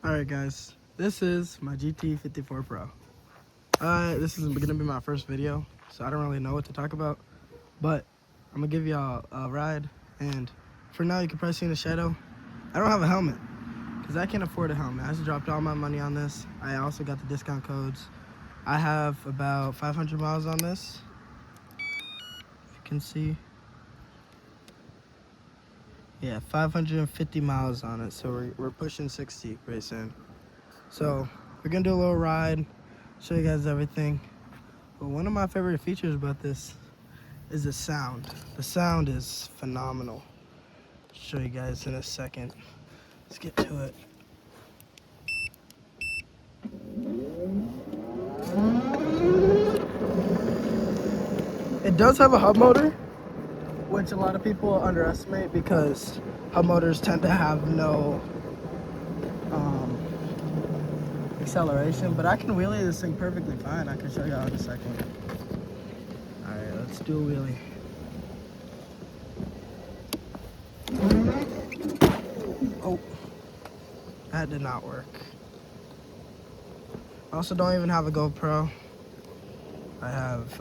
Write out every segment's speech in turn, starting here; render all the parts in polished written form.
Alright guys, this is my gt54 Pro. This is gonna be my first video, so I don't really know what to talk about, but I'm gonna give y'all a ride, and for now you can probably see in the shadow, I don't have a helmet, because I can't afford a helmet. I just dropped all my money on this. I also got the discount codes. I have about 500 miles on this, if you can see. Yeah, 550 miles on it, so we're pushing 60 pretty soon. So we're gonna do a little ride, show you guys everything. But one of my favorite features about this is the sound. The sound is phenomenal. I'll show you guys in a second. Let's get to it. It does have a hub motor, which a lot of people underestimate because hub motors tend to have no acceleration, but I can wheelie this thing perfectly fine. I can show y'all in a second. Alright, let's do a wheelie. Oh, that did not work. I also don't even have a GoPro. I have,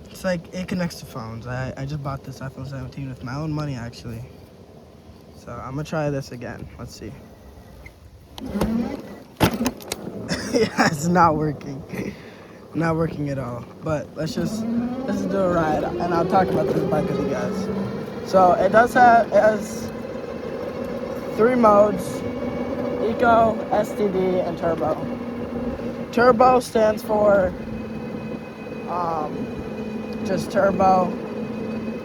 it's like, it connects to phones. I just bought this iPhone 17 with my own money, actually. So I'm gonna try this again. Let's see. Yeah, it's not working. Not working at all. But let's just do a ride, and I'll talk about this bike with you guys. So it has 3 modes: Eco, STD, and Turbo. Turbo stands for just turbo.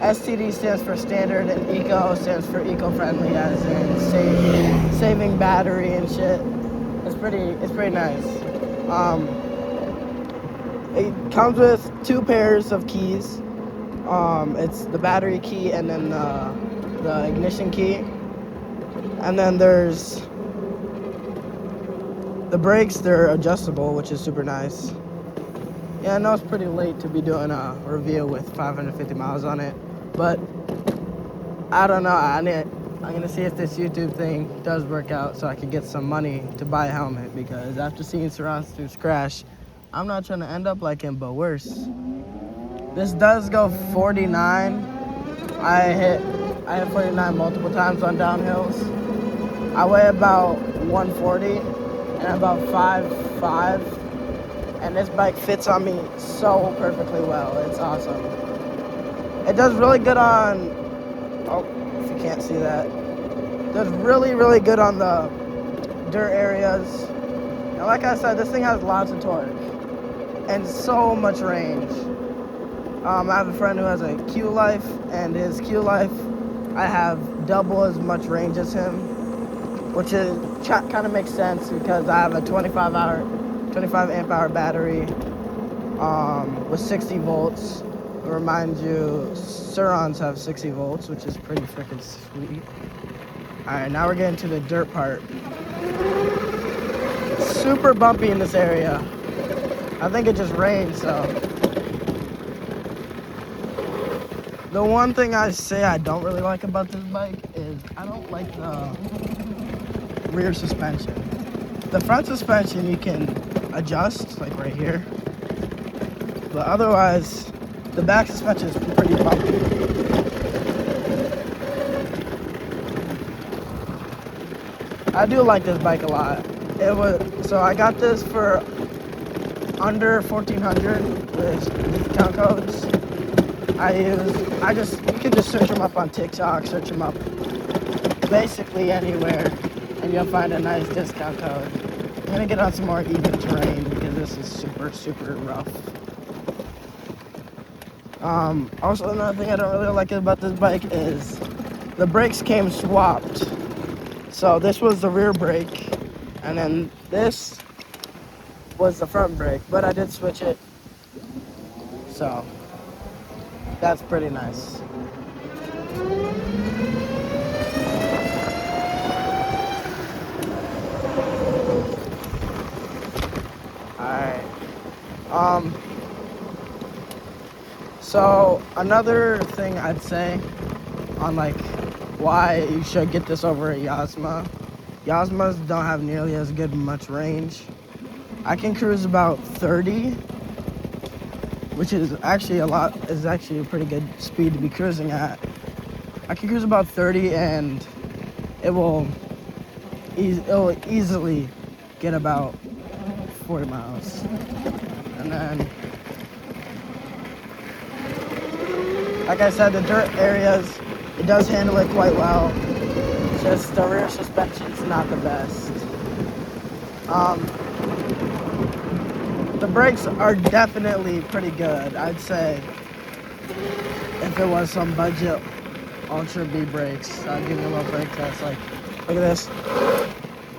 STD stands for standard, and Eco stands for eco-friendly, as in saving battery and shit. It's pretty nice. It comes with 2 pairs of keys. It's the battery key and then the ignition key. And then there's the brakes. They're adjustable, which is super nice. Yeah, I know it's pretty late to be doing a review with 550 miles on it, but I don't know. I'm gonna see if this YouTube thing does work out so I can get some money to buy a helmet, because after seeing Sarastu's crash, I'm not trying to end up like him, but worse. This does go 49. I hit 49 multiple times on downhills. I weigh about 140 and I'm about 5'5", and this bike fits on me so perfectly well. It's awesome. It does really good on, oh, if you can't see that, it does really good on the dirt areas. And like I said, this thing has lots of torque and so much range. I have a friend who has a Q-Life, and his Q-Life, I have double as much range as him, which is kind of makes sense because I have a 25 amp hour battery with 60 volts. Remind you, Surons have 60 volts, which is pretty freaking sweet. Alright, now we're getting to the dirt part. It's super bumpy in this area. I think it just rained, so. The one thing I say I don't really like about this bike is I don't like the rear suspension. The front suspension you can adjust, like right here. But otherwise, the back suspension is pretty bumpy. I do like this bike a lot. So I got this for under 1,400 with discount codes. You can just search them up on TikTok, search them up basically anywhere, and you'll find a nice discount code. I'm gonna get on some more even terrain because this is super rough. Also, another thing I don't really like about this bike is the brakes came swapped. So this was the rear brake, and then this was the front brake, but I did switch it. So that's pretty nice. Alright. So another thing I'd say on like why you should get this over a Yasma Yasmas don't have nearly as much range. I can cruise about 30, which is actually a pretty good speed to be cruising at. I can cruise about 30 and it'll easily get about 40 miles. And then, like I said, the dirt areas, it does handle it quite well. Just the rear suspension's not the best. The brakes are definitely pretty good. I'd say if it was some budget Ultra B brakes, I'd give you a little brake test. Like, look at this,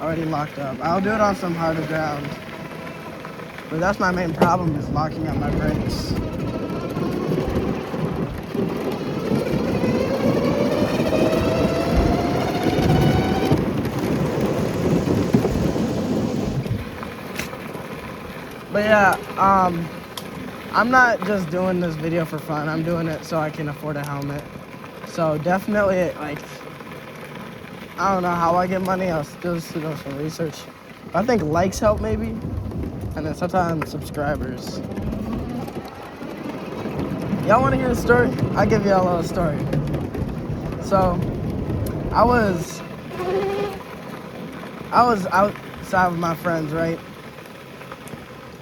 already locked up. I'll do it on some harder ground, but that's my main problem, is locking up my brakes. But yeah, I'm not just doing this video for fun. I'm doing it so I can afford a helmet. So definitely, like, I don't know how I get money. I'll still do some research. I think likes help maybe, and then sometimes subscribers. Y'all want to hear a story? I'll give y'all a little story. So I was outside with my friends, right?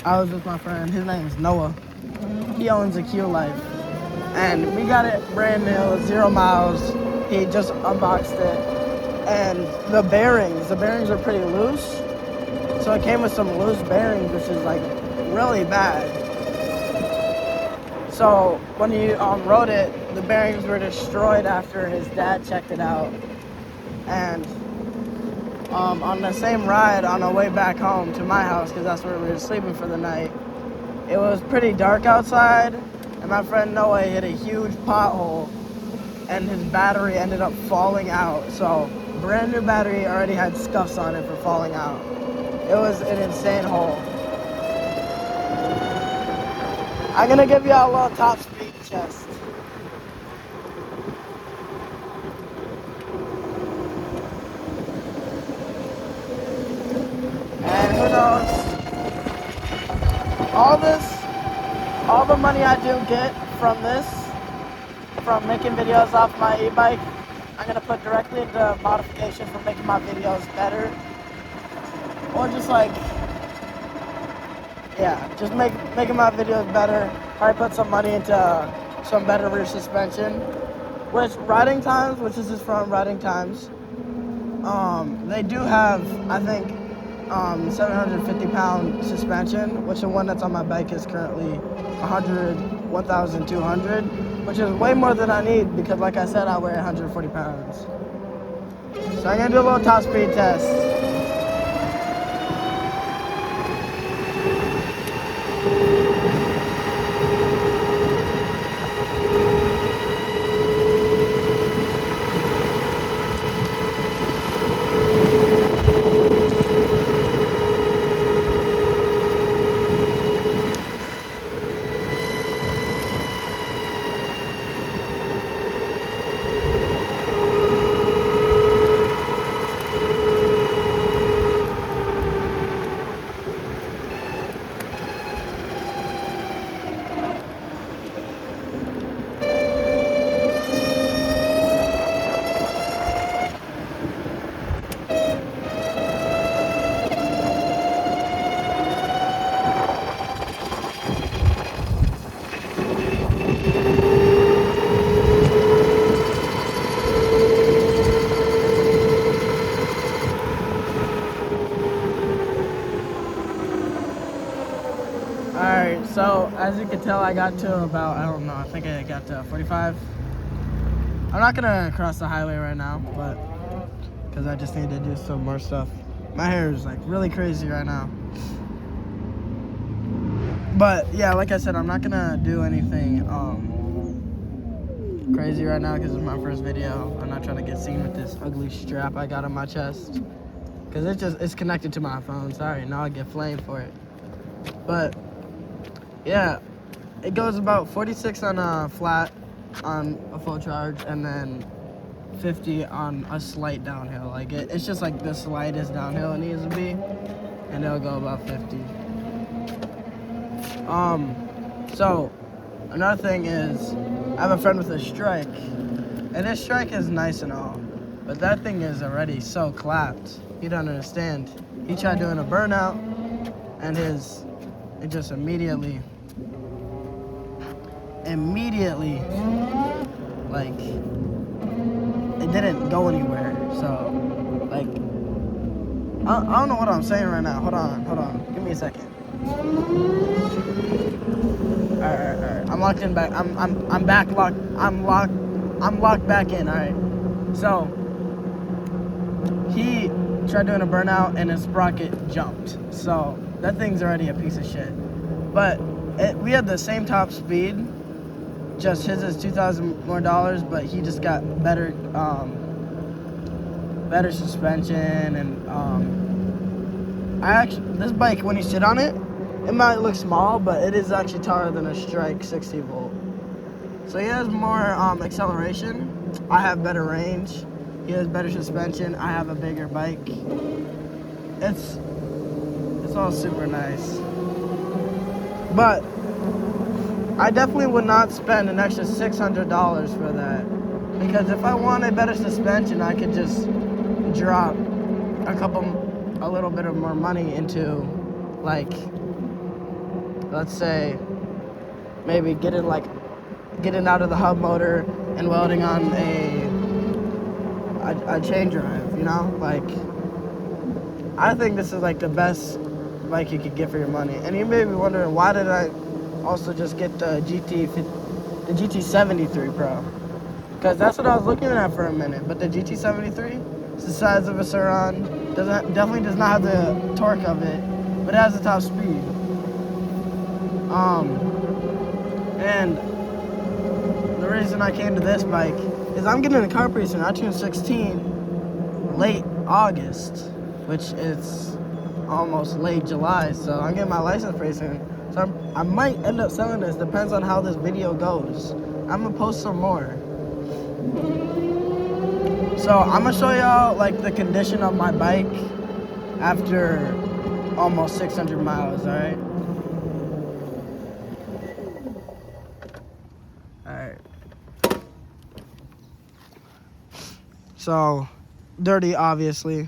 I was with my friend. His name is Noah. He owns a Q Life, and we got it brand new, 0 miles. He just unboxed it, and the bearings are pretty loose. So it came with some loose bearings, which is like really bad. So when he rode it, the bearings were destroyed after his dad checked it out. And on the same ride on our way back home to my house, because that's where we were sleeping for the night, it was pretty dark outside, and my friend Noah hit a huge pothole, and his battery ended up falling out. So brand new battery already had scuffs on it for falling out. It was an insane hole. I'm gonna give y'all a little top speed test. And who knows, all the money I do get from making videos off my e-bike, I'm gonna put directly into modifications for making my videos better. Or just like, yeah, just making my videos better. Probably put some money into some better rear suspension. Which Riding Times, which this is from Riding Times, they do have, I think, 750-pound suspension, which the one that's on my bike is currently 1,200, which is way more than I need because, like I said, I weigh 140 pounds. So I'm gonna do a little top speed test. Alright, so as you can tell, I got to about, I don't know, I think I got to 45. I'm not gonna cross the highway right now, but because I just need to do some more stuff. My hair is like really crazy right now. But yeah, like I said, I'm not gonna do anything crazy right now because it's my first video. I'm not trying to get seen with this ugly strap I got on my chest, because it's connected to my phone. Sorry, now I get flamed for it. But yeah, it goes about 46 on a flat on a full charge, and then 50 on a slight downhill. Like it's just like the slightest downhill it needs to be, and it'll go about 50. So another thing is, I have a friend with a strike, and his strike is nice and all, but that thing is already so clapped. He don't understand. He tried doing a burnout, and it just immediately, like, it didn't go anywhere. So, like, I don't know what I'm saying right now. Hold on. Give me a second. All right. I'm locked in back. I'm back locked. I'm locked back in. All right. So he tried doing a burnout and his sprocket jumped. So that thing's already a piece of shit. But we had the same top speed. Just his is $2,000 more, but he just got better suspension, and this bike, when you sit on it, it might look small, but it is actually taller than a Strike 60 volt. So he has more acceleration. I have better range. He has better suspension. I have a bigger bike. It's all super nice. But I definitely would not spend an extra $600 for that, because if I want a better suspension, I could just drop a little bit of more money into, like, let's say, maybe getting out of the hub motor and welding on a chain drive, you know? Like, I think this is like the best bike you could get for your money. And you may be wondering, why did I also just get the GT73 Pro? Because that's what I was looking at for a minute. But the GT73 is the size of a Sur-Ron. Definitely does not have the torque of it, but it has the top speed. And the reason I came to this bike is I'm getting a car pretty soon. I turned 16 late August, which is almost late July, so I'm getting my license pretty soon. So I might end up selling this. Depends on how this video goes. I'm gonna post some more. So I'm gonna show y'all like the condition of my bike after almost 600 miles. All right. So dirty, obviously.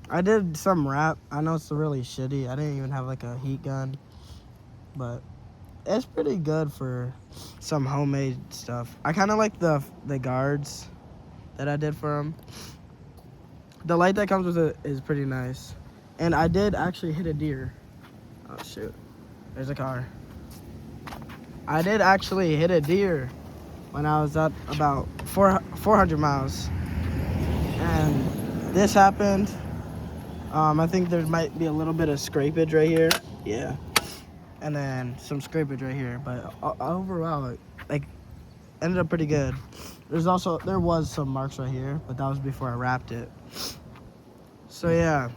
I did some wrap. I know it's really shitty. I didn't even have like a heat gun, but it's pretty good for some homemade stuff. I kind of like the guards that I did for them. The light that comes with it is pretty nice. And I did actually hit a deer. Oh shoot, there's a car. I did actually hit a deer when I was at about 400 miles. And this happened. I think there might be a little bit of scrapage right here. Yeah. And then some scrapage right here. But overall, it like ended up pretty good. There was some marks right here, but that was before I wrapped it. So yeah,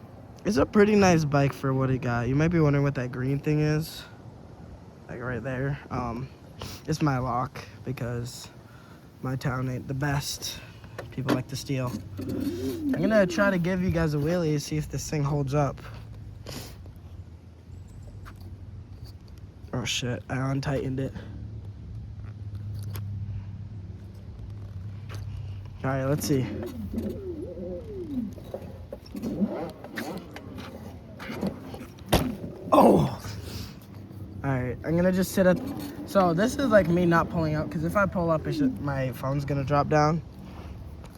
it's a pretty nice bike for what it got. You might be wondering what that green thing is. Like right there. It's my lock because my town ain't the best. People like to steal. I'm gonna try to give you guys a wheelie, see if this thing holds up. Oh shit, I untightened it. All right, let's see. Oh! All right, I'm gonna just sit up. So this is like me not pulling up, because if I pull up, my phone's gonna drop down.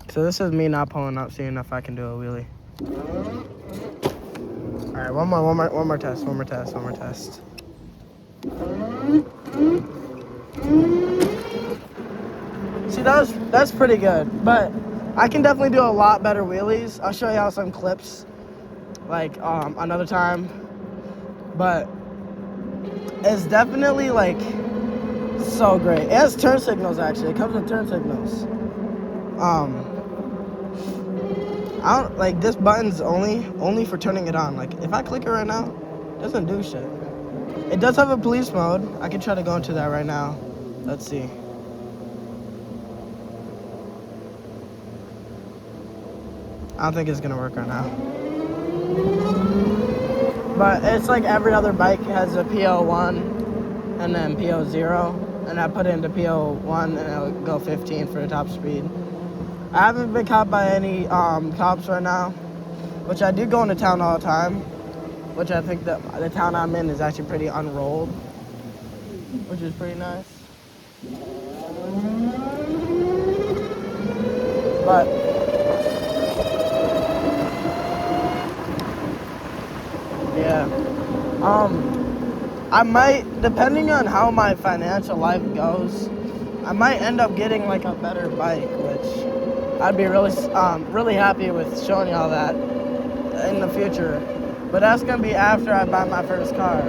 So this is me not pulling up, seeing if I can do a wheelie. All right, one more test. See, that's pretty good, but I can definitely do a lot better wheelies. I'll show y'all some clips, like another time. But it's definitely like so great. It has turn signals actually. It comes with turn signals. I don't like this button's only for turning it on. Like if I click it right now, it doesn't do shit. It does have a police mode. I can try to go into that right now. Let's see. I don't think it's gonna work right now. But it's like every other bike has a PO1 and then PO0, and I put it into PO1 and it'll go 15 for the top speed. I haven't been caught by any cops right now, which I do go into town all the time, which I think that the town I'm in is actually pretty unrolled, which is pretty nice. But yeah, I might, depending on how my financial life goes, I might end up getting like a better bike, which I'd be really happy with showing y'all that in the future. But that's gonna be after I buy my first car,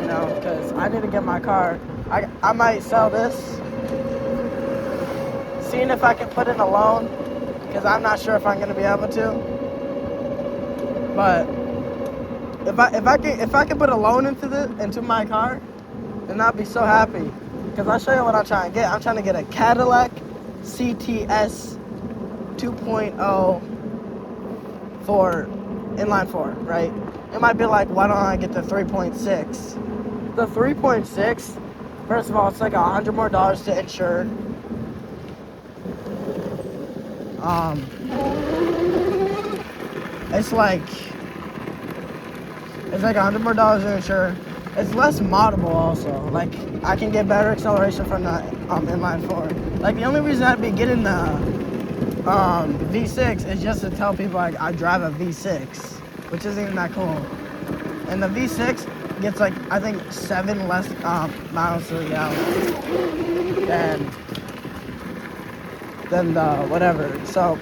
you know, because I need to get my car. I might sell this, seeing if I can put in a loan, because I'm not sure if I'm gonna be able to. But if I can put a loan into my car, then I'd be so happy. Because I'll show you what I'm trying to get. I'm trying to get a Cadillac CTS 2.0 for inline four, right? It might be like, why don't I get the 3.6? The 3.6, first of all, it's like $100 more to insure. It's like $100 more to insure. It's less moddable also. Like, I can get better acceleration from the inline four. Like, the only reason I'd be getting the V6 is just to tell people I drive a V6, which isn't even that cool. And the V6 gets like, I think 7 less miles to the gallon than the whatever. So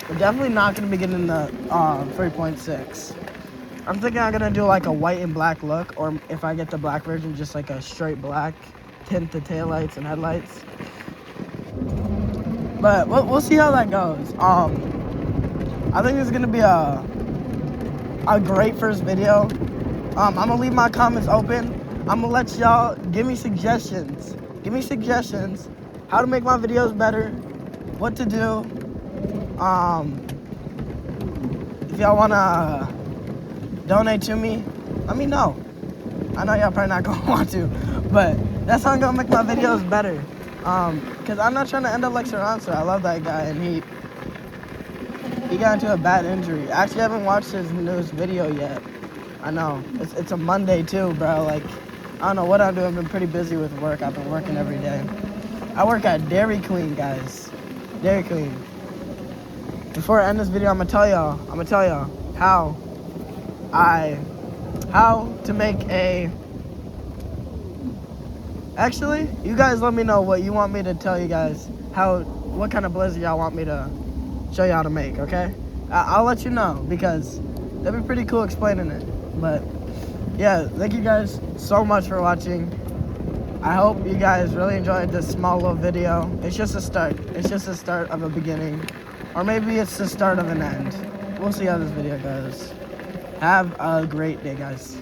we're definitely not gonna be getting the 3.6. I'm thinking I'm gonna do like a white and black look, or if I get the black version, just like a straight black tint the taillights and headlights. But we'll see how that goes. I think this is gonna be a great first video. I'm gonna leave my comments open. I'm gonna let y'all give me suggestions. Give me suggestions how to make my videos better, what to do. If y'all wanna donate to me, let me know. I know y'all probably not gonna want to, but that's how I'm gonna make my videos better. Cause I'm not trying to end up like Saransa. I love that guy, and he got into a bad injury. Actually, I haven't watched his newest video yet. I know it's a Monday too, bro. Like, I don't know what I'm doing. I've been pretty busy with work. I've been working every day. I work at Dairy Queen, guys. Dairy Queen. Before I end this video, I'm gonna tell y'all how to make a. Actually, you guys let me know what you want me to tell you guys. What kind of blizzard y'all want me to show you how to make, okay? I'll let you know, because that'd be pretty cool explaining it. But yeah, thank you guys so much for watching. I hope you guys really enjoyed this small little video. It's just a start. It's just the start of a beginning. Or maybe it's the start of an end. We'll see how this video goes. Have a great day, guys.